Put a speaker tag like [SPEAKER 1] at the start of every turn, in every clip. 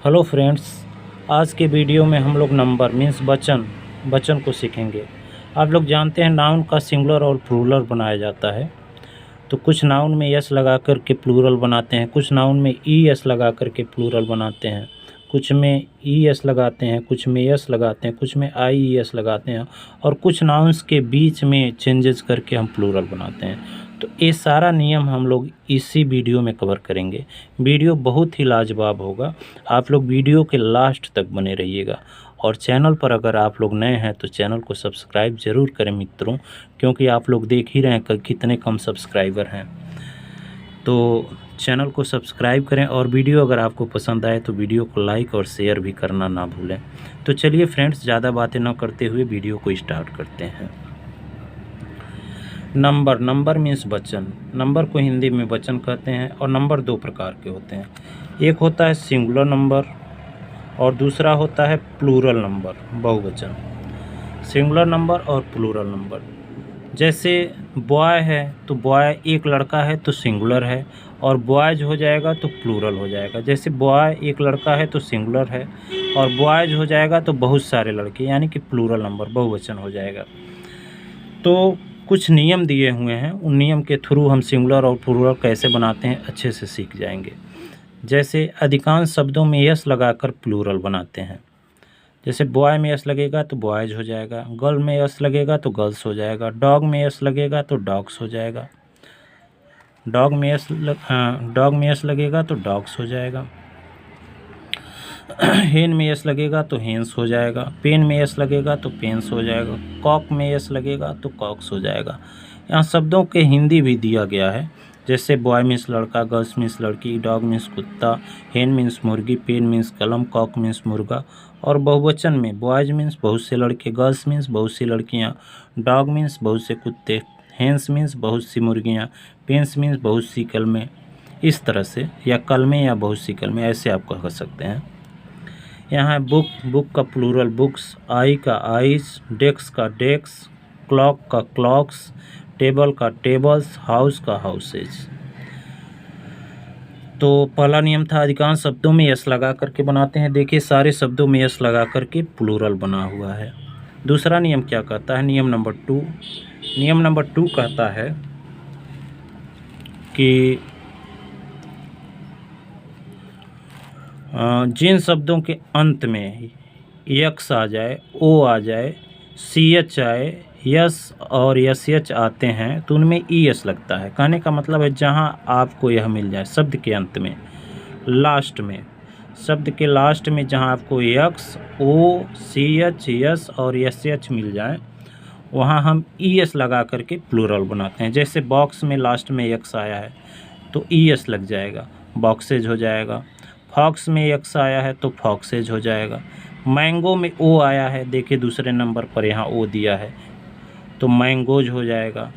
[SPEAKER 1] Hello friends, आज के video में हम लोग नंबर मीन्स वचन को सीखेंगे। आप लोग जानते हैं नाउन का सिंगुलर और प्लूरल बनाया जाता है। तो कुछ नाउन में यस लगा कर के प्लूरल बनाते हैं, कुछ नाउन में ई एस लगा कर के प्लूरल बनाते हैं, कुछ में ई एस लगाते हैं, कुछ में यस लगाते हैं, कुछ में आई ई एस लगाते हैं और कुछ नाउन्स के बीच में चेंजेस करके हम प्लूरल बनाते हैं। तो ये सारा नियम हम लोग इसी वीडियो में कवर करेंगे। वीडियो बहुत ही लाजवाब होगा, आप लोग वीडियो के लास्ट तक बने रहिएगा। और चैनल पर अगर आप लोग नए हैं तो चैनल को सब्सक्राइब ज़रूर करें मित्रों, क्योंकि आप लोग देख ही रहे हैं कि कितने कम सब्सक्राइबर हैं। तो चैनल को सब्सक्राइब करें और वीडियो अगर आपको पसंद आए तो वीडियो को लाइक और शेयर भी करना ना भूलें। तो चलिए फ्रेंड्स, ज़्यादा बातें न करते हुए वीडियो को स्टार्ट करते हैं। नंबर मीन्स वचन। नंबर को हिंदी में वचन कहते हैं और नंबर दो प्रकार के होते हैं। एक होता है सिंगुलर नंबर और दूसरा होता है प्लूरल नंबर, बहुवचन। सिंगुलर नंबर और प्लूरल नंबर, जैसे बॉय है तो बॉय एक लड़का है तो सिंगुलर है और बॉयज हो जाएगा तो प्लूरल हो जाएगा। जैसे बॉय एक लड़का है तो सिंगुलर है और बॉयज हो जाएगा तो बहुत सारे लड़के, यानी कि प्लूरल नंबर, बहुवचन हो जाएगा। तो कुछ नियम दिए हुए हैं, उन नियम के थ्रू हम सिंगुलर और प्लूरल कैसे बनाते हैं अच्छे से सीख जाएंगे। जैसे अधिकांश शब्दों में यस लगाकर प्लूरल बनाते हैं। जैसे बॉय में यस लगेगा तो बॉयज हो जाएगा, गर्ल में यस लगेगा तो गर्ल्स हो जाएगा, डॉग में यस लगेगा तो डॉग्स हो जाएगा, डॉग में यस लगेगा तो डॉग्स हो जाएगा, हेन में यस लगेगा तो हेंस हो जाएगा, पेन में यस लगेगा तो पेन्स हो जाएगा, कॉक में यस लगेगा तो कॉक्स हो जाएगा। यहाँ शब्दों के हिंदी भी दिया गया है, जैसे बॉय मीन्स लड़का, गर्ल्स मीन्स लड़की, डॉग मीन्स कुत्ता, हेन मीन्स मुर्गी, पेन मीन्स कलम, कॉक मीन्स मुर्गा। और बहुवचन में बॉयज मीन्स बहुत से लड़के, गर्ल्स मीन्स बहुत सी लड़कियाँ, डॉग मीन्स बहुत से कुत्ते, हेंस मीन्स बहुत सी मुर्गियाँ, पेन्स मीन्स बहुत सी कलमें। इस तरह से, या कलमें या बहुत सी कलमें, ऐसे आप कह सकते हैं। यहाँ है बुक का प्लूरल बुक्स, आई का आइज, डेस्क का डेस्क, क्लॉक का क्लॉक्स, टेबल का टेबल्स, हाउस का हाउसेज। तो पहला नियम था अधिकांश शब्दों में यस लगा करके बनाते हैं। देखिए सारे शब्दों में यस लगा करके प्लूरल बना हुआ है। दूसरा नियम क्या कहता है? नियम नंबर 2 कहता है कि जिन शब्दों के अंत में यक्स आ जाए, ओ आ जाए, सी एच आए, यस और यस एच आते हैं तो उनमें ई एस लगता है। कहने का मतलब है जहां आपको यह मिल जाए शब्द के अंत में, लास्ट में, शब्द के लास्ट में जहां आपको यक्स, ओ, सी एच, यस और यस एच मिल जाए, वहां हम ई एस लगा करके प्लूरल बनाते हैं। जैसे बॉक्स में लास्ट में यक्स आया है तो ई एस लग जाएगा, बॉक्सेज हो जाएगा। फॉक्स में यक्स आया है तो फॉक्सेज हो जाएगा। मैंगो में ओ आया है, देखिए दूसरे नंबर पर यहाँ ओ दिया है तो मैंगोज हो जाएगा।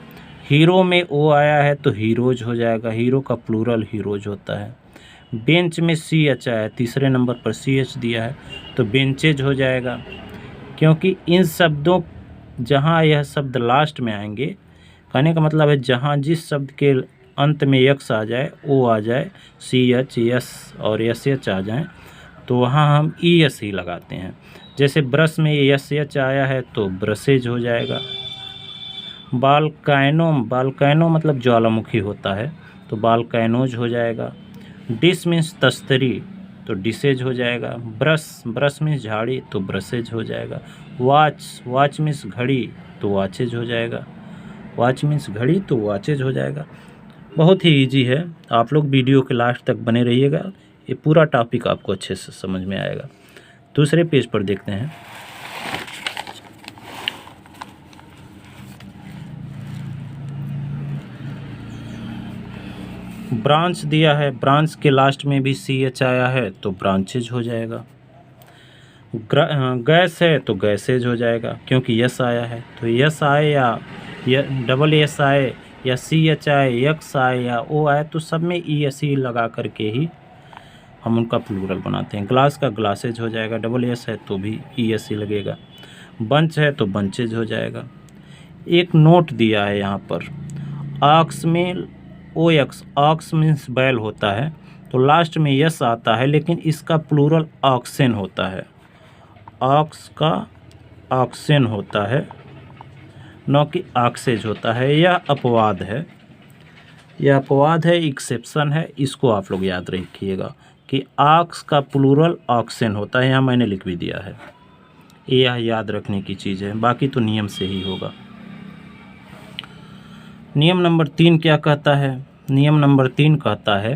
[SPEAKER 1] हीरो में ओ आया है तो हीरोज हो जाएगा, हीरो का प्लूरल हीरोज होता है। बेंच में सी एच आया है, तीसरे नंबर पर सी एच दिया है तो बेंचेज हो जाएगा। क्योंकि इन शब्दों, जहाँ यह शब्द लास्ट में आएंगे, कहने का मतलब है जहाँ जिस शब्द के अंत में यक्स आ जाए, ओ आ जाए, सी एच, यस और यस एच आ जाए, तो वहाँ हम ई एस ही लगाते हैं। जैसे ब्रश में यस एच आया है तो ब्रशेज हो जाएगा। बालकैनो मतलब ज्वालामुखी होता है तो बालकैनोज हो जाएगा। डिश मीन्स तस्तरी तो डिशेज हो जाएगा। ब्रश मीन्स झाड़ी तो ब्रशेज हो जाएगा। वॉच मीन्स घड़ी तो वॉचेज हो जाएगा। वॉच मीन्स घड़ी तो वॉचेज हो जाएगा। बहुत ही इजी है, आप लोग वीडियो के लास्ट तक बने रहिएगा, ये पूरा टॉपिक आपको अच्छे से समझ में आएगा। दूसरे पेज पर देखते हैं। ब्रांच दिया है, ब्रांच के लास्ट में भी सी एच आया है तो ब्रांचेज हो जाएगा। गैस है तो गैसेज हो जाएगा, क्योंकि यस आया है तो यस आए या डबल एस आए या सी एच आए, यक्स आए या ओ आए, तो सब में ई एस ई लगा करके ही हम उनका प्लूरल बनाते हैं। ग्लास का ग्लासेज हो जाएगा, डबल एस है तो भी ई एस ई लगेगा। बंच है तो बंचेज हो जाएगा। एक नोट दिया है यहाँ पर, ऑक्स में ओ एक्स, ऑक्स मीन्स बैल होता है तो लास्ट में यस आता है, लेकिन इसका प्लूरल ऑक्सेन होता है। ऑक्स का ऑक्सेन होता है, न कि ऑक्सेज होता है। यह अपवाद है, यह अपवाद है, एक्सेप्शन है। इसको आप लोग याद रखिएगा कि ऑक्स का प्लूरल ऑक्सेन होता है। यहाँ मैंने लिख भी दिया है, यह याद रखने की चीज़ है, बाकी तो नियम से ही होगा। नियम नंबर 3 क्या कहता है? नियम नंबर 3 कहता है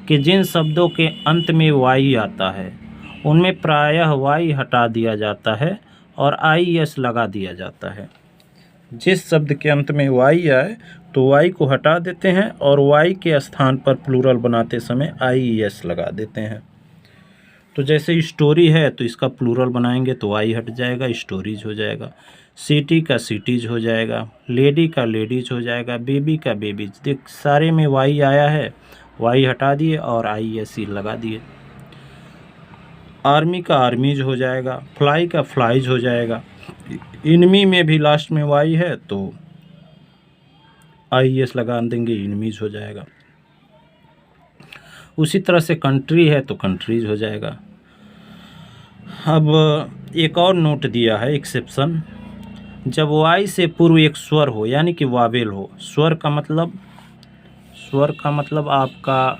[SPEAKER 1] कि जिन शब्दों के अंत में वाई आता है उनमें प्रायः वाई हटा दिया जाता है और IES लगा दिया जाता है। जिस शब्द के अंत में वाई आए तो वाई को हटा देते हैं और वाई के स्थान पर प्लूरल बनाते समय IES लगा देते हैं। तो जैसे स्टोरी है तो इसका प्लूरल बनाएंगे तो वाई हट जाएगा, स्टोरीज हो जाएगा। सिटी का सिटीज हो जाएगा, लेडी का लेडीज हो जाएगा, बेबी का बेबीज। देख, सारे में वाई आया है, वाई हटा दिए और IES लगा दिए। आर्मी का आर्मीज हो जाएगा, फ्लाई का फ्लाइज हो जाएगा। इनमी में भी लास्ट में वाई है तो IES लगा देंगे, इनमीज हो जाएगा। उसी तरह से कंट्री है तो कंट्रीज हो जाएगा। अब एक और नोट दिया है, एक्सेप्शन। जब वाई से पूर्व एक स्वर हो, यानी कि वावेल हो। स्वर का मतलब आपका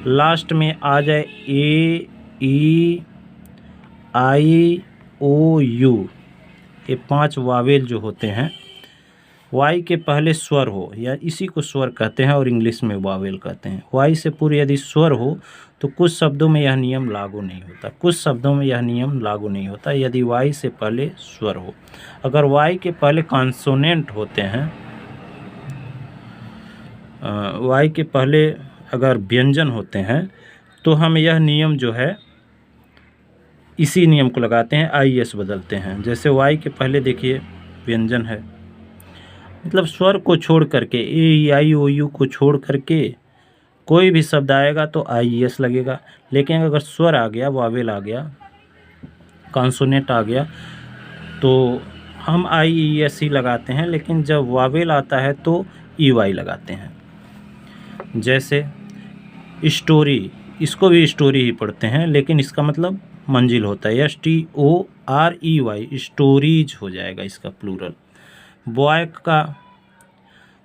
[SPEAKER 1] लास्ट में आ जाए A, E, I, O, U। ये 5 वावेल जो होते हैं, वाई के पहले स्वर हो, या इसी को स्वर कहते हैं और इंग्लिश में वावेल कहते हैं। वाई से पूर्व यदि स्वर हो तो कुछ शब्दों में यह नियम लागू नहीं होता, कुछ शब्दों में यह नियम लागू नहीं होता यदि वाई से पहले स्वर हो। अगर वाई के पहले कॉन्सोनेंट होते हैं, वाई के पहले अगर व्यंजन होते हैं तो हम यह नियम जो है इसी नियम को लगाते हैं, IES बदलते हैं। जैसे वाई के पहले देखिए व्यंजन है, मतलब स्वर को छोड़ करके, A, E, I, O, U को छोड़ करके कोई भी शब्द आएगा तो IES लगेगा। लेकिन अगर स्वर आ गया, वावेल आ गया, कॉन्सोनेंट आ गया तो हम IES ही लगाते हैं। लेकिन जब वावेल आता है तो EY लगाते हैं। जैसे स्टोरी, इसको भी स्टोरी ही पढ़ते हैं, लेकिन इसका मतलब मंजिल होता है, STOREY, स्टोरीज हो जाएगा इसका प्लूरल।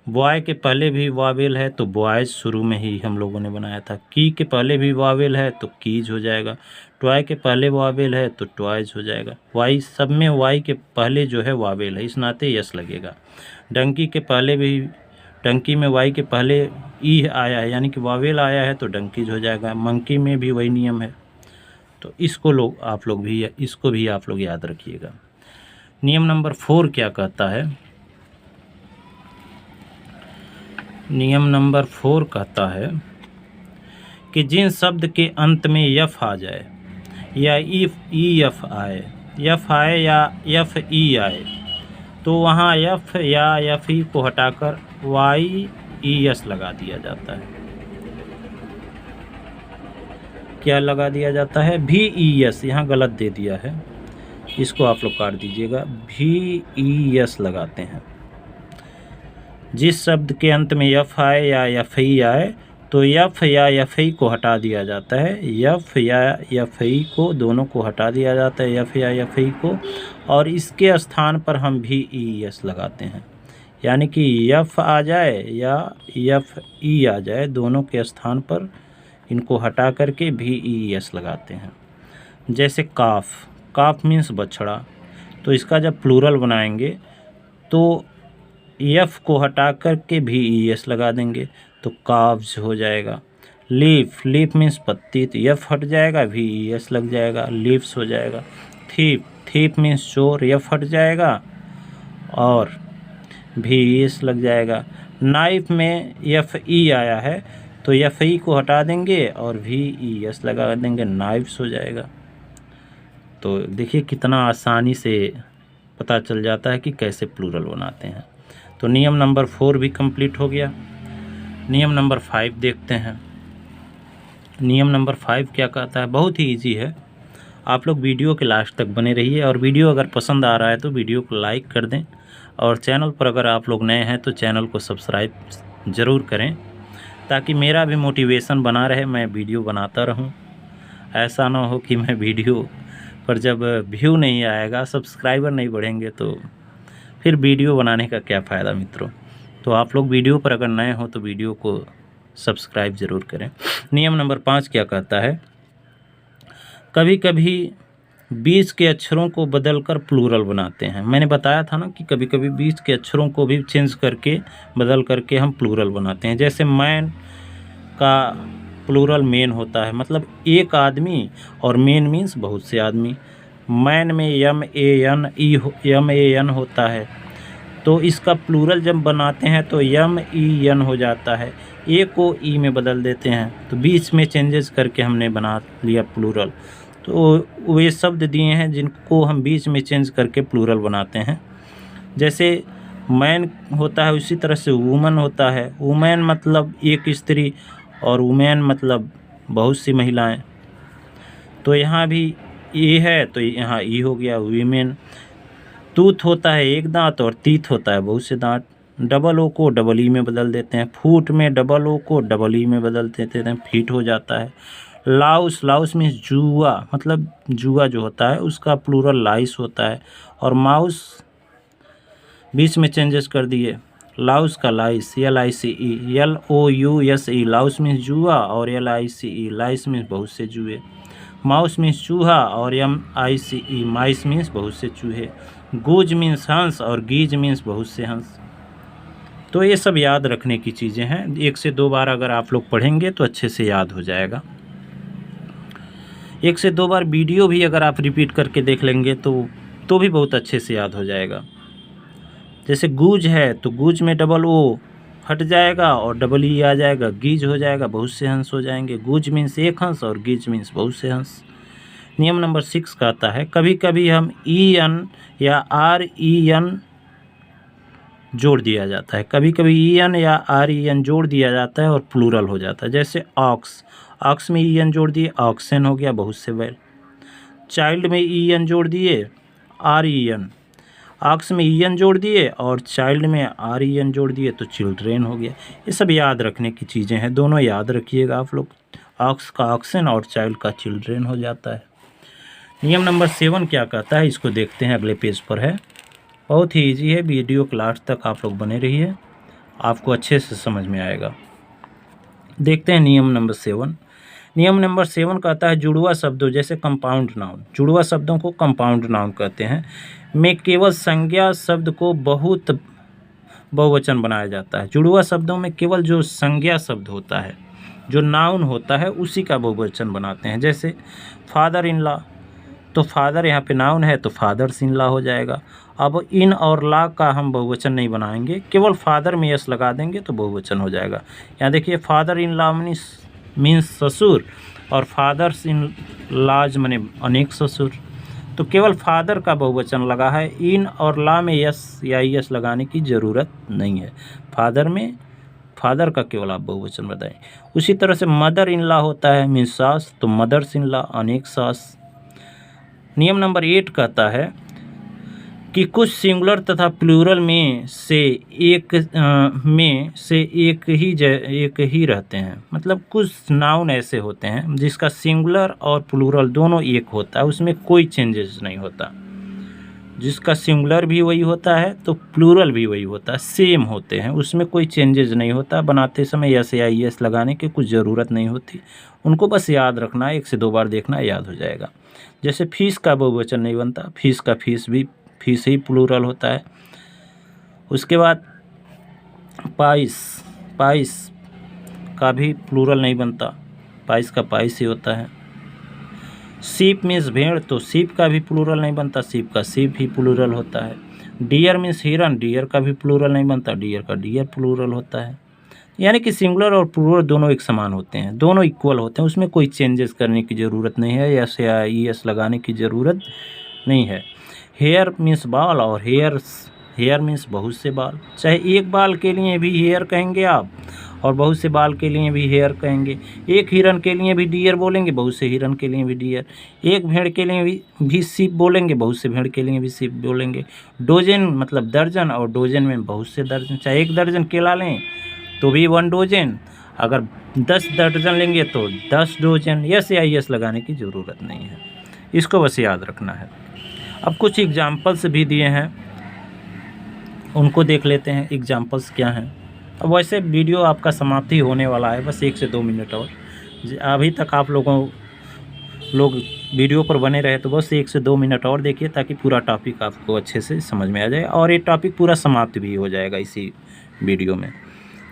[SPEAKER 1] बॉय के पहले भी वावेल है तो बॉयज शुरू में ही हम लोगों ने बनाया था। की के पहले भी वावेल है तो कीज हो जाएगा। टॉय के पहले वावेल है तो टॉयज हो जाएगा। वाई, सब में वाई के पहले जो है वावेल है, इस नाते यस लगेगा। डंकी के पहले भी, डंकी में वाई के पहले ई आया है, यानी कि वावेल आया है तो डंकीज हो जाएगा। मंकी में भी वही नियम है। तो इसको इसको भी आप लोग याद रखिएगा। नियम नंबर 4 क्या कहता है? नियम नंबर 4 कहता है कि जिन शब्द के अंत में यफ आ जाए या EF आए, यफ आए या FE आए तो वहाँ यफ या FE को हटाकर YES लगा दिया जाता है। क्या लगा दिया जाता है? VES, यहाँ गलत दे दिया है, इसको आप लोग काट दीजिएगा। VES लगाते हैं। जिस शब्द के अंत में यफ आए या FE आए तो यफ या FE को हटा दिया जाता है। यफ या FE को, दोनों को हटा दिया जाता है, यफ या FE को, और इसके स्थान पर हम VES लगाते हैं। यानी कि यफ आ जाए या FE आ जाए, दोनों के स्थान पर इनको हटा करके VES लगाते हैं। जैसे काफ मीन्स बछड़ा, तो इसका जब प्लूरल बनाएंगे तो यफ को हटा करके VES लगा देंगे तो काव्स हो जाएगा। लीफ मीन्स पत्ती, तो यफ हट जाएगा, VES लग जाएगा, लीव्स हो जाएगा। थीप मीन्स चोर, यफ हट जाएगा और VES लग जाएगा। नाइफ में FE आया है तो FE को हटा देंगे और VES लगा देंगे, नाइफ्स हो जाएगा। तो देखिए कितना आसानी से पता चल जाता है कि कैसे प्लूरल बनाते हैं। तो नियम नंबर 4 भी कंप्लीट हो गया। नियम नंबर 5 देखते हैं। नियम नंबर 5 क्या कहता है? बहुत ही इजी है, आप लोग वीडियो के लास्ट तक बने रहिए। और वीडियो अगर पसंद आ रहा है तो वीडियो को लाइक कर दें, और चैनल पर अगर आप लोग नए हैं तो चैनल को सब्सक्राइब ज़रूर करें। ताकि मेरा भी मोटिवेशन बना रहे, मैं वीडियो बनाता रहूं। ऐसा ना हो कि मैं वीडियो पर जब व्यू नहीं आएगा, सब्सक्राइबर नहीं बढ़ेंगे तो फिर वीडियो बनाने का क्या फ़ायदा मित्रों। तो आप लोग वीडियो पर अगर नए हो तो वीडियो को सब्सक्राइब ज़रूर करें। नियम नंबर 5 क्या कहता है, कभी कभी बीच के अक्षरों को बदलकर प्लूरल बनाते हैं। मैंने बताया था ना कि कभी कभी बीच के अक्षरों को भी चेंज करके बदल करके हम प्लूरल बनाते हैं। जैसे मैन का प्लूरल मेन होता है, मतलब एक आदमी, और मेन मीन्स बहुत से आदमी। मैन में M-A-N होता है, तो इसका प्लूरल जब बनाते हैं तो M-E-N हो जाता है। ए को ई में बदल देते हैं, तो बीच में चेंजेस करके हमने बना लिया प्लूरल। तो वे शब्द दिए हैं जिनको हम बीच में चेंज करके प्लूरल बनाते हैं। जैसे मैन होता है, उसी तरह से वुमन होता है। वुमेन मतलब एक स्त्री, और वुमेन मतलब बहुत सी महिलाएं। तो यहाँ भी ए है तो यहाँ ई हो गया, वीमेन। टूथ होता है एक दांत, और तीत होता है बहुत से दांत। डबल ओ को डबल ई में बदल देते हैं। फूट में डबल ओ को डबल ई में बदल देते हैं, फीट हो जाता है। लाउस मीन्स जुआ, मतलब जुआ जो होता है उसका प्लूरल लाइस होता है। और माउस बीच में चेंजेस कर दिए, लाउस का लाइस, LICE, LOUSE, लाउस मीन्स जुआ, और LICE लाइस मीन्स बहुत से जुए। माउस मीन्स चूहा, और MICE माइस मीन्स बहुत से चूहे। गूज मीन्स हंस, और गीज मीन्स बहुत से हंस। तो ये सब याद रखने की चीज़ें हैं। 1 से 2 बार अगर आप लोग पढ़ेंगे तो अच्छे से याद हो जाएगा। 1 से 2 बार वीडियो भी अगर आप रिपीट करके देख लेंगे तो भी बहुत अच्छे से याद हो जाएगा। जैसे गूज है तो गूज में डबल ओ हट जाएगा और डबल ई आ जाएगा, गीज हो जाएगा, बहुत से हंस हो जाएंगे। गूज मीन्स एक हंस, और गीज मीन्स बहुत से हंस। नियम नंबर 6 कहता है, कभी कभी हम EN या REN जोड़ दिया जाता है। कभी कभी EN या REN जोड़ दिया जाता है और प्लूरल हो जाता है। जैसे ऑक्स में EN जोड़ दिए, ऑक्सन हो गया, बहुत से बैल। चाइल्ड में EN जोड़ दिए, REN। ऑक्स में EN जोड़ दिए और चाइल्ड में REN जोड़ दिए तो चिल्ड्रेन हो गया। ये सब याद रखने की चीज़ें हैं, दोनों याद रखिएगा आप लोग। ऑक्स का ऑक्सन और चाइल्ड का चिल्ड्रेन हो जाता है। नियम नंबर 7 क्या कहता है, इसको देखते हैं, अगले पेज पर है। बहुत ही ईजी है, वीडियो के लास्ट तक आप लोग बने रहिए, आपको अच्छे से समझ में आएगा। देखते हैं नियम नंबर 7। नियम नंबर 7 कहता है, जुड़वा शब्दों जैसे कंपाउंड नाउन, जुड़वा शब्दों को कंपाउंड नाउन कहते हैं, में केवल संज्ञा शब्द को बहुत बहुवचन बनाया जाता है। जुड़वा शब्दों में केवल जो संज्ञा शब्द होता है, जो नाउन होता है, उसी का बहुवचन बनाते हैं। जैसे फादर इन लॉ, तो फादर यहाँ पे नाउन है तो फादर्स इन लॉ हो जाएगा। अब इन और ला का हम बहुवचन नहीं बनाएंगे, केवल फादर में यस लगा देंगे तो बहुवचन हो जाएगा। यहाँ देखिए, फादर इन लॉ मीन्स ससुर, और फादर्स इन लॉज माने अनेक ससुर। तो केवल फादर का बहुवचन लगा है, इन और ला में यस या यस लगाने की ज़रूरत नहीं है। फादर में फादर का केवल आप बहुवचन बताएं। उसी तरह से मदर इन लॉ होता है मीन्स सास, तो मदर्स इन लॉ अनेक सास। नियम नंबर 8 कहता है कि कुछ सिंगुलर तथा प्लूरल में से एक ही रहते हैं। मतलब कुछ नाउन ऐसे होते हैं जिसका सिंगुलर और प्लूरल दोनों एक होता है, उसमें कोई चेंजेस नहीं होता। जिसका सिंगुलर भी वही होता है तो प्लूरल भी वही होता है, सेम होते हैं, उसमें कोई चेंजेस नहीं होता। बनाते समय यस या यस लगाने की कुछ ज़रूरत नहीं होती, उनको बस याद रखना है, 1 से 2 बार देखना, याद हो जाएगा। जैसे फीस का बहुवचन नहीं बनता, फीस का फीस भी फीस ही प्लूरल होता है। उसके बाद पाइस का भी प्लूरल नहीं बनता, पाइस का पाइस ही होता है। सीप मीन्स भेड़, तो सीप का भी प्लूरल नहीं बनता, सीप का सीप ही प्लूरल होता है। डियर मीन्स हिरन, डियर का भी प्लूरल नहीं बनता, डियर का डियर प्लूरल होता है। यानी कि सिंगुलर और प्लूरल दोनों एक समान होते हैं, दोनों इक्वल होते हैं, उसमें कोई चेंजेस करने की ज़रूरत नहीं है, यस या यस लगाने की ज़रूरत नहीं है। हेयर मीन्स बाल, और हेयर मीन्स बहुत से बाल। चाहे एक बाल के लिए भी हेयर कहेंगे आप, और बहुत से बाल के लिए भी हेयर कहेंगे। एक हिरन के लिए भी डियर बोलेंगे, बहुत से हिरन के लिए भी डियर। एक भेड़ के लिए भी सीप बोलेंगे, बहुत से भेड़ के लिए भी सीप बोलेंगे। डोजन मतलब दर्जन, और डोजन में बहुत से दर्जन। चाहे 1 दर्जन केला लें तो भी 1 डोजन, अगर 10 दर्जन लेंगे तो 10 डोजन, यस या यस लगाने की ज़रूरत नहीं है, इसको बस याद रखना है। अब कुछ एग्जाम्पल्स भी दिए हैं, उनको देख लेते हैं एग्जाम्पल्स क्या हैं। अब वैसे वीडियो आपका समाप्ति होने वाला है, बस 1 से 2 मिनट और। अभी तक आप लोग वीडियो पर बने रहे तो बस 1 से 2 मिनट और देखिए, ताकि पूरा टॉपिक आपको अच्छे से समझ में आ जाए और ये टॉपिक पूरा समाप्त भी हो जाएगा इसी वीडियो में।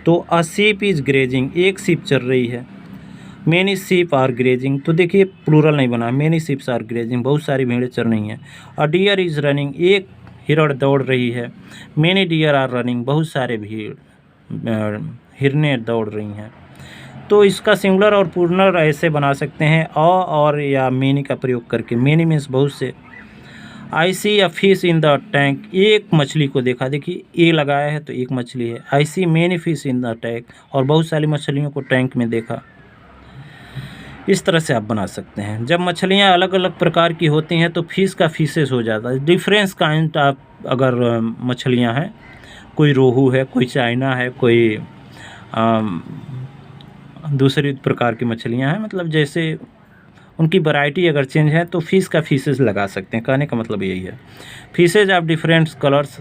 [SPEAKER 1] तो अ शीप इज़ ग्रेजिंग, एक शीप चल रही है। मैनी शीप आर ग्रेजिंग, तो देखिए प्लूरल नहीं बना, मैनी शीप्स आर ग्रेजिंग, बहुत सारी भेड़ें चल रही हैं। अ डियर इज़ रनिंग, एक हिरण दौड़ रही है। मैनी डियर आर रनिंग, बहुत सारे हिरनें दौड़ रही हैं। तो इसका सिंगुलर और प्लूरल ऐसे बना सकते हैं और या मेनी का प्रयोग करके। मेनी मीन्स बहुत से। I see a fish in the tank, एक मछली को देखा, देखिए ए लगाया है तो एक मछली है। I see many fish in the tank, और बहुत सारी मछलियों को टैंक में देखा। इस तरह से आप बना सकते हैं। जब मछलियाँ अलग अलग प्रकार की होती हैं तो फिश का फिशेस हो जाता है। डिफरेंस काइंड आप अगर मछलियाँ हैं, कोई रोहू है, कोई चाइना है, कोई दूसरी प्रकार की मछलियाँ हैं, मतलब जैसे उनकी वैरायटी अगर चेंज है तो फिश का फिशेस लगा सकते हैं। कहने का मतलब यही है। Fishes of different colours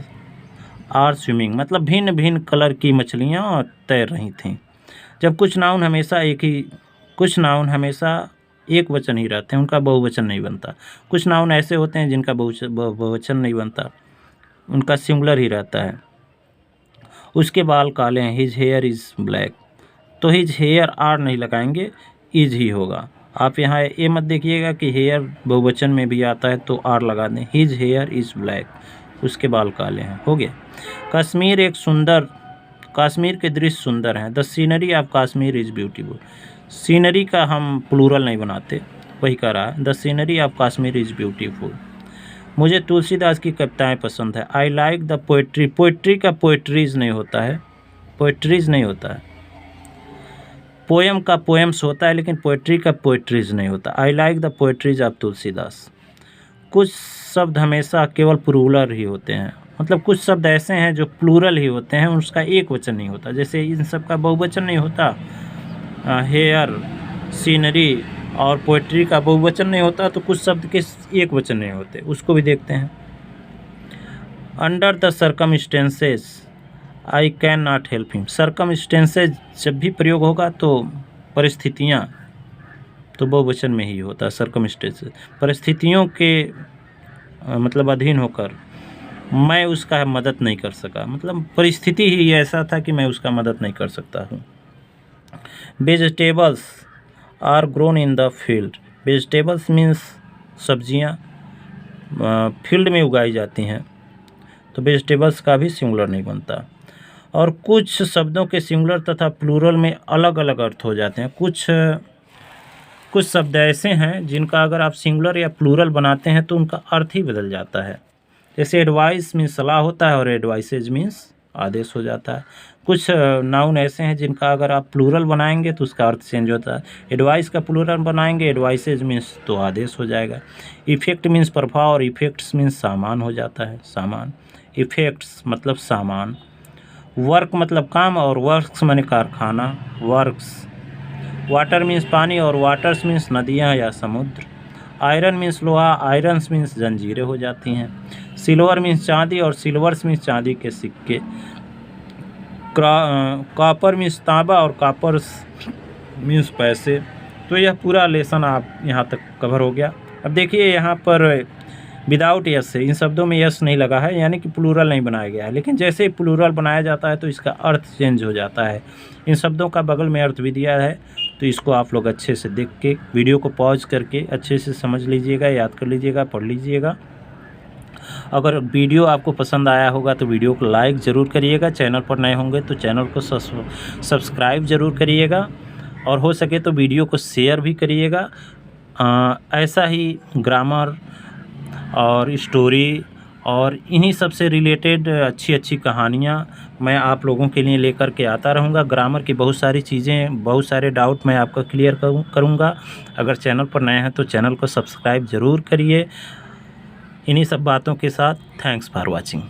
[SPEAKER 1] are swimming, मतलब भिन्न भिन्न कलर की मछलियाँ तैर रही थीं। जब कुछ नाउन हमेशा एक वचन ही रहते हैं, उनका बहुवचन नहीं बनता। कुछ नाउन ऐसे होते हैं जिनका बहुवचन नहीं बनता, उनका सिंगुलर ही रहता है। उसके बाल काले हैं। हिज हेयर इज़ ब्लैक, तो हिज हेयर आर नहीं लगाएंगे, इज ही होगा। आप यहाँ ये मत देखिएगा कि हेयर बहुवचन में भी आता है तो आर लगा दें। हिज हेयर इज़ ब्लैक, उसके बाल काले हैं, हो गया। कश्मीर के दृश्य सुंदर हैं। The scenery of Kashmir is beautiful, scenery का हम प्लूरल नहीं बनाते, वही कह रहा है। The scenery of Kashmir is beautiful. मुझे तुलसीदास की कविताएं पसंद है। I like the poetry, poetry का पोइट्रीज नहीं होता है, पोइट्रीज नहीं होता है। पोएम का पोएम्स होता है, लेकिन पोइट्री का पोइट्रीज नहीं होता। I like the poetries of Tulsidas. कुछ शब्द हमेशा केवल प्लूरल ही होते हैं, मतलब कुछ शब्द ऐसे हैं जो प्लूरल ही होते हैं, उसका एक वचन नहीं होता। जैसे इन सब का बहुवचन नहीं होता, हेयर, सीनरी और पोइट्री का बहुवचन नहीं होता, तो कुछ शब्द के एक वचन नहीं होते, उसको भी देखते हैं। Under the circumstances I can not help him, circumstances जब भी प्रयोग होगा तो परिस्थितियाँ, तो बहुवचन में ही होता है सर्कमस्टेंसेस। परिस्थितियों के मतलब अधीन होकर मैं उसका मदद नहीं कर सका, मतलब परिस्थिति ही ऐसा था कि मैं उसका मदद नहीं कर सकता हूँ। Vegetables are grown in the field, vegetables means सब्जियाँ फील्ड में उगाई जाती हैं, तो वेजिटेबल्स का भी सिंगुलर नहीं बनता। और कुछ शब्दों के सिंगुलर तथा प्लूरल में अलग अलग अर्थ हो जाते हैं। कुछ शब्द ऐसे हैं जिनका अगर आप सिंगुलर या प्लूरल बनाते हैं तो उनका अर्थ ही बदल जाता है। जैसे एडवाइस मीन्स सलाह होता है और एडवाइसेज मीन्स आदेश हो जाता है। कुछ नाउन ऐसे हैं जिनका अगर आप प्लूरल बनाएंगे तो उसका अर्थ चेंज होता है। एडवाइस का प्लूरल बनाएंगे, एडवाइसेज मीन्स तो आदेश हो जाएगा। इफ़ेक्ट मीन्स प्रभाव और इफ़ेक्ट्स मीन्स सामान हो जाता है, सामान। इफ़ेक्ट्स मतलब सामान। वर्क मतलब काम और वर्क्स माने कारखाना, वर्क्स। वाटर मीन्स पानी और वाटर्स मीन्स नदियाँ या समुद्र। आयरन मीन्स लोहा, आयरन्स मीन्स जंजीरें हो जाती हैं। सिल्वर मीन्स चांदी और सिल्वर्स मीन्स चांदी के सिक्के। कॉपर मीन्स तांबा और कॉपर्स मीन्स पैसे। तो यह पूरा लेसन आप यहाँ तक कवर हो गया। अब देखिए यहाँ पर विदाउट यस है, इन शब्दों में यस नहीं लगा है, यानी कि प्लूरल नहीं बनाया गया है। लेकिन जैसे ही प्लूरल बनाया जाता है तो इसका अर्थ चेंज हो जाता है। इन शब्दों का बगल में अर्थ भी दिया है, तो इसको आप लोग अच्छे से देख के वीडियो को पॉज करके अच्छे से समझ लीजिएगा, याद कर लीजिएगा, पढ़ लीजिएगा। अगर वीडियो आपको पसंद आया होगा तो वीडियो को लाइक ज़रूर करिएगा। चैनल पर नए होंगे तो चैनल को सब्सक्राइब ज़रूर करिएगा, और हो सके तो वीडियो को शेयर भी करिएगा। ऐसा ही ग्रामर और स्टोरी और इन्हीं सब से रिलेटेड अच्छी अच्छी कहानियाँ मैं आप लोगों के लिए लेकर के आता रहूँगा। ग्रामर की बहुत सारी चीज़ें, बहुत सारे डाउट मैं आपका क्लियर करूँगा। अगर चैनल पर नए हैं तो चैनल को सब्सक्राइब ज़रूर करिए। इन्हीं सब बातों के साथ थैंक्स फॉर वॉचिंग।